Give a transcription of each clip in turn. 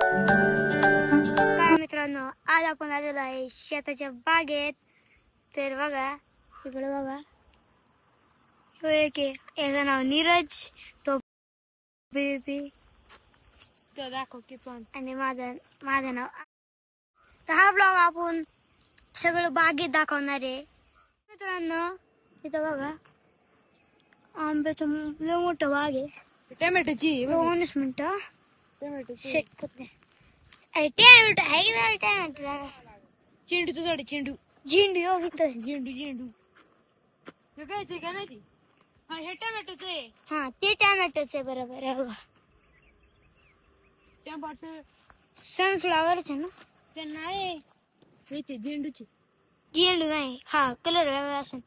काय मित्रांनो, आज आपण आलेलो आहे शेताच्या बागेत. तर बघा इकडे बघा, तो एक आहे, याचं नाव नीरज, तो दाखव की आणि माझं नाव. तर हा ब्लॉग आपण सगळं बागेत दाखवणार आहे मित्रांनो. इथं बघा आंब्याचं लय मोठं बाग आहे. टोमॅटोची 2 मिनिटं टोमॅटोची शेक करते. टॅमॅटो आहे ना, टॅमॅटो चेंडू तुझ्याकडे चेंडू झेंडू हो इथं. झेंडू झेंडू हे काय ते काय नाही हा हे टोमॅटोच आहे. हा ते टॅमॅटोच आहे, बरोबर आहे बघा. टोमॅटो सनफ्लावरच आहे ना ते नाही, हे ते झेंडूचे. झेंडू नाही, हा कलर वेगळा असेल.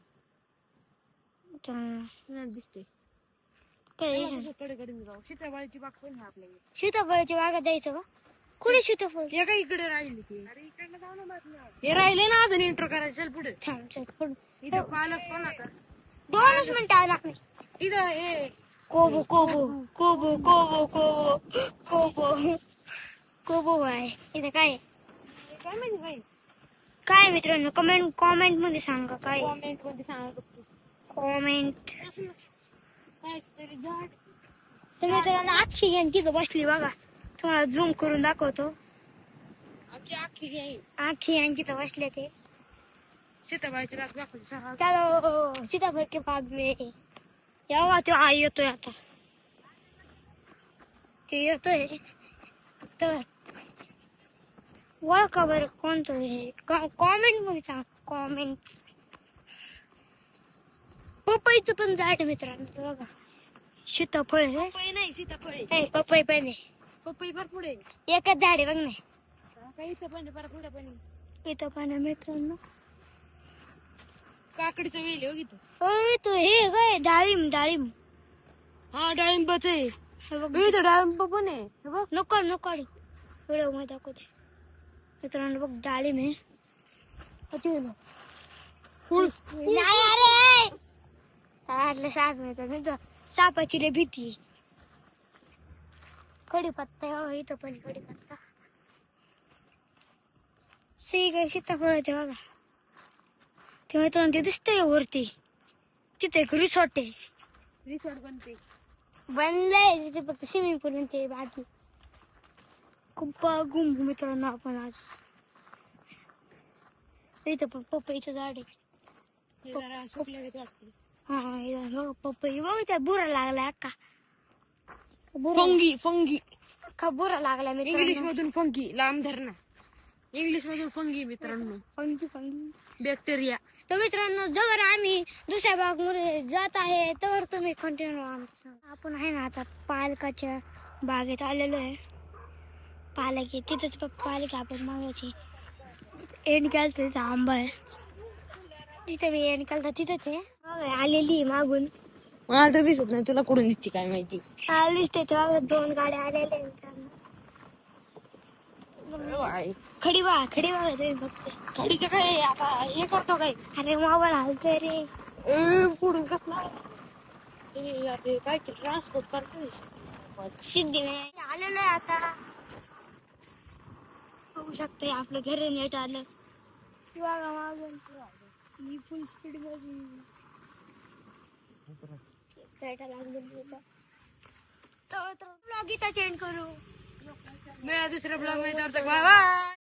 दिसते काय कडे जाऊ. सीताफळाची बाग पण आहे आपल्याकडे. सीताफळाच्या बागात जायचं का? कुठे सीताफळ? हे काय इकडे राहिली ती. अरे इकडे जाऊ ना, हे राहिले ना अजून इंट्रो करायचं. चल पुढे. थांब चल पुढं. इथं पालक पण आता 2 मिनिटं लागले. इथं हे कोबो कोबो कोबो कोबो कोबो कोबो कोबो आहे इथं. काय काय माहिती काय काय मित्रांनो, कमेंट मध्ये सांगा. काय कॉमेंट मध्ये सांगा. कमेंट. काय तरी झाड. तर मित्रांनो, अक्षी गँग तिथं बसली बघा. तुम्हाला झूम करून दाखवतो. आमची अख्खी गँग अक्षी गँग तिथं बसले ते. सीताफळाची बाग दाखवली. चलो सीताफळ के बाग में. यावा तो आई येतोय आता. ते येतोय तर ओळखा बरं कोणतं हे. कॉमेंट मध्ये सांग. कॉमेंट. पपईचं पण झाड आहे मित्रांनो बघा. सीताफळ आहे. पपई नाही सीताफळ आहे. हे पपई पण आहे. पपई भर पुढे एकच झाड आहे बघ नाही. काही इथं पण भर पुढे पण इथं पण आहे मित्रांनो. काकडीचं वेल हो इथं. तो हे काय डाळिंब डाळिंब. हा डाळिंबाच आहे. हे बघ इथं डाळिंब पण आहे. हे बघ नको नको व्हिडिओ मध्ये दाखवते मित्रांनो. बघ डाळिंब आहे. नाही अरे साप मिळतात. सापाची रे भीती. कढीपत्ता आहे इथं पण. कढीपत्ता सीताफळाचे बघा. ते मित्रांनो ते दिसतंय वरती. तिथे एक रिसॉर्ट आहे. रिसॉर्ट बनते बनलंय तिथे, फक्त स्विमिंग पूल ते बाकी. खूप गुम मित्रांनो आपण आज. इथं पण पपईचं झाड आहे. हे जरा सुकलं की वाटते. हा पपई बघ त्या बुरा लागलाय अक्का. फंगी फंगी अख्खा बुरा लागलाय इंग्लिश मित्रांनो. मधून फंगी लांब धरणा. इंग्लिश मधून फंगी मित्रांनो. Fungi bacteria. तर मित्रांनो, जर आम्ही दुसऱ्या बागमध्ये जात आहे तर तुम्ही कंटिन्यू आमचं. आपण आहे ना आता पालकाच्या बागेत आलेलो आहे. पालक आहे तिथंच. पालक आपण मागायची एंड केलं तिथं आंबा आहे. तिथे मी एंड केलं तिथंच आहे. आलेली मागून. मला तर दिसत नाही, तुला कुठून दिसते काय माहिती. आलीच ते 2 गाड्या आलेल्या मित्रांनो. खडी बा तुम्ही फक्त. गाडीचं काय आता हे करतो काय. अरे मोबाईल हलतोय रे. पुढून कसला अरे काय ट्रान्सपोर्ट करतोय. सिद्धी आलेलं आहे आता. बघू शकते आपलं घर नेट आलं. मागून मी फुल स्पीड मध्ये ब्लॉग इथं चेंज करू. मिळा दुसऱ्या ब्लॉग मध्ये. Bye bye.